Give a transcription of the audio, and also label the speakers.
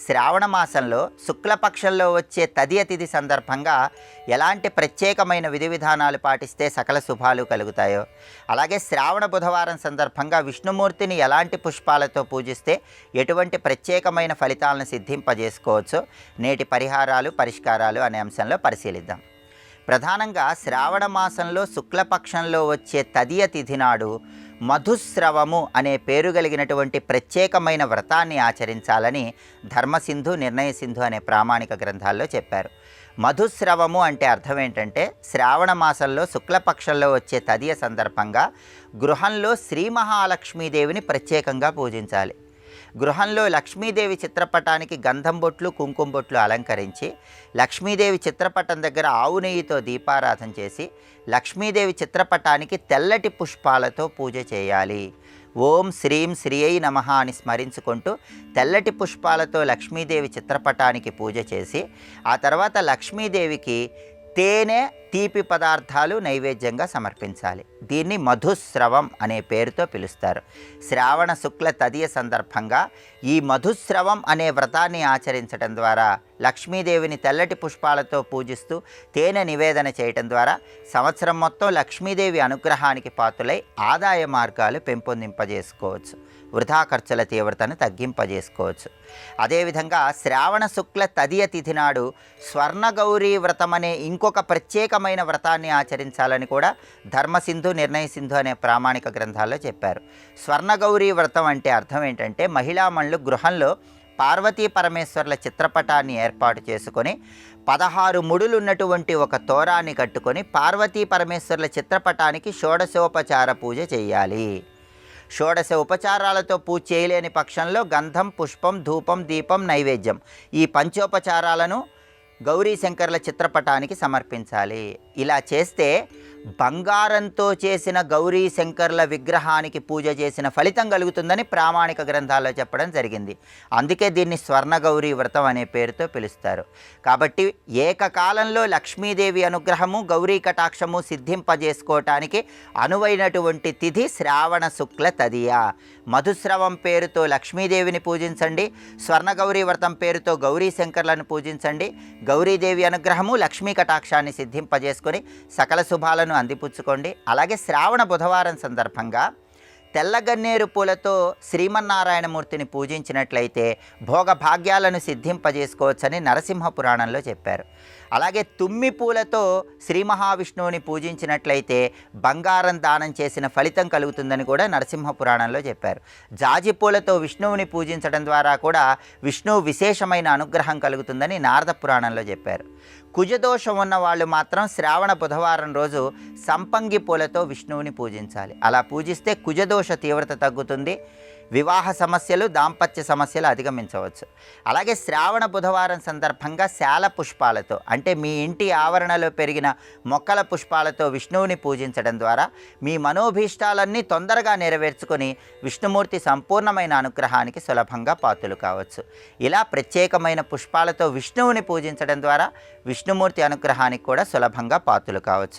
Speaker 1: శ్రావణ మాసంలో శుక్లపక్షంలో వచ్చే తదియ తిథి సందర్భంగా ఎలాంటి ప్రత్యేకమైన విధి విధానాలు పాటిస్తే సకల శుభాలు కలుగుతాయో, అలాగే శ్రావణ బుధవారం సందర్భంగా విష్ణుమూర్తిని ఎలాంటి పుష్పాలతో పూజిస్తే ఎటువంటి ప్రత్యేకమైన ఫలితాలను సిద్ధింపజేసుకోవచ్చో నేటి పరిహారాలు పరిష్కారాలు అనే అంశంలో పరిశీలిద్దాం. ప్రధానంగా శ్రావణ మాసంలో శుక్లపక్షంలో వచ్చే తదియ తిథి నాడు మధుస్రవము అనే పేరు కలిగినటువంటి ప్రత్యేకమైన వ్రతాన్ని ఆచరించాలని ధర్మసింధు నిర్ణయసింధు అనే ప్రామాణిక గ్రంథాల్లో చెప్పారు. మధుస్రవము అంటే అర్థం ఏంటంటే, శ్రావణ మాసంలో శుక్లపక్షంలో వచ్చే తదియ సందర్భంగా గృహంలో శ్రీ మహాలక్ష్మీదేవిని ప్రత్యేకంగా పూజించాలి. గృహంలో లక్ష్మీదేవి చిత్రపటానికి గంధం బొట్లు కుంకుమ బొట్లు అలంకరించి, లక్ష్మీదేవి చిత్రపటం దగ్గర ఆవు నెయ్యితో దీపారాధన చేసి, లక్ష్మీదేవి చిత్రపటానికి తెల్లటి పుష్పాలతో పూజ చేయాలి. ఓం శ్రీం శ్రీయై నమః అని స్మరించుకుంటూ తెల్లటి పుష్పాలతో లక్ష్మీదేవి చిత్రపటానికి పూజ చేసి, ఆ తర్వాత లక్ష్మీదేవికి తేనె తీపి పదార్థాలు నైవేద్యంగా సమర్పించాలి. దీన్ని మధుస్రవం అనే పేరుతో పిలుస్తారు. శ్రావణ శుక్ల తదియ సందర్భంగా ఈ మధుస్రవం అనే వ్రతాన్ని ఆచరించడం ద్వారా లక్ష్మీదేవిని తెల్లటి పుష్పాలతో పూజిస్తూ తేనె నివేదన చేయటం ద్వారా సంవత్సరం మొత్తం లక్ష్మీదేవి అనుగ్రహానికి పాత్రులై ఆదాయ మార్గాలు పెంపొందింపజేసుకోవచ్చు, వృధా ఖర్చుల తీవ్రతను తగ్గింపజేసుకోవచ్చు. అదేవిధంగా శ్రావణ శుక్ల తదియ తిథి నాడు స్వర్ణగౌరీ వ్రతం అనే ఇంకొక ప్రత్యేకమైన వ్రతాన్ని ఆచరించాలని కూడా ధర్మసింధు నిర్ణయసింధు అనే ప్రామాణిక గ్రంథాల్లో చెప్పారు. స్వర్ణగౌరీ వ్రతం అంటే అర్థం ఏంటంటే, మహిళామణులు గృహంలో పార్వతీ పరమేశ్వర్ల చిత్రపటాన్ని ఏర్పాటు చేసుకొని 16 ముడులు ఉన్నటువంటి ఒక తోరాన్ని కట్టుకొని పార్వతీ పరమేశ్వర్ల చిత్రపటానికి షోడశోపచార పూజ చేయాలి. షోడశ ఉపచారాలతో పూజ చేయలేని పక్షంలో గంధం, పుష్పం, ధూపం, దీపం, నైవేద్యం ఈ పంచోపచారాలను గౌరీ శంకర్ల చిత్రపటానికి సమర్పించాలి. ఇలా చేస్తే బంగారంతో చేసిన గౌరీ శంకర్ల విగ్రహానికి పూజ చేసిన ఫలితం కలుగుతుందని ప్రామాణిక గ్రంథాల్లో చెప్పడం జరిగింది. అందుకే దీన్ని స్వర్ణ గౌరీ వ్రతం అనే పేరుతో పిలుస్తారు. కాబట్టి ఏకకాలంలో లక్ష్మీదేవి అనుగ్రహము, గౌరీ కటాక్షము సిద్ధింపజేసుకోవటానికి అనువైనటువంటి తిథి శ్రావణ శుక్ల తదియ. మధుస్రవం పేరుతో లక్ష్మీదేవిని పూజించండి, స్వర్ణగౌరీ వ్రతం పేరుతో గౌరీ శంకర్లను పూజించండి. గౌరీదేవి అనుగ్రహము, లక్ష్మీ కటాక్షాన్ని సిద్ధింపజేసుకొని సకల శుభాలను అందిపుచ్చుకోండి. అలాగే శ్రావణ బుధవారం సందర్భంగా తెల్లగన్నేరు పూలతో శ్రీమన్నారాయణమూర్తిని పూజించినట్లయితే భోగభాగ్యాలను సిద్ధింపజేసుకోవచ్చని నరసింహ పురాణంలో చెప్పారు. అలాగే తుమ్మి పూలతో శ్రీ మహావిష్ణువుని పూజించినట్లయితే బంగారం దానం చేసిన ఫలితం కలుగుతుందని కూడా నరసింహ పురాణంలో చెప్పారు. జాజి పూలతో విష్ణువుని పూజించడం ద్వారా కూడా విష్ణువు విశేషమైన అనుగ్రహం కలుగుతుందని నారద పురాణంలో చెప్పారు. కుజదోషం ఉన్న వాళ్ళు మాత్రం శ్రావణ బుధవారం రోజు సంపంగి పూలతో విష్ణువుని పూజించాలి. అలా పూజిస్తే కుజదోష తీవ్రత తగ్గుతుంది, వివాహ సమస్యలు, దాంపత్య సమస్యలు అధిగమించవచ్చు. అలాగే శ్రావణ బుధవారం సందర్భంగా శాల పుష్పాలతో అంటే మీ ఇంటి ఆవరణలో పెరిగిన మొక్కల పుష్పాలతో విష్ణువుని పూజించడం ద్వారా మీ మనోభీష్టాలన్నీ తొందరగా నెరవేర్చుకొని విష్ణుమూర్తి సంపూర్ణమైన అనుగ్రహానికి సులభంగా పాత్రులు కావచ్చు. ఇలా ప్రత్యేకమైన పుష్పాలతో విష్ణువుని పూజించడం ద్వారా విష్ణుమూర్తి అనుగ్రహానికి కూడా సులభంగా పాత్రులు కావచ్చు.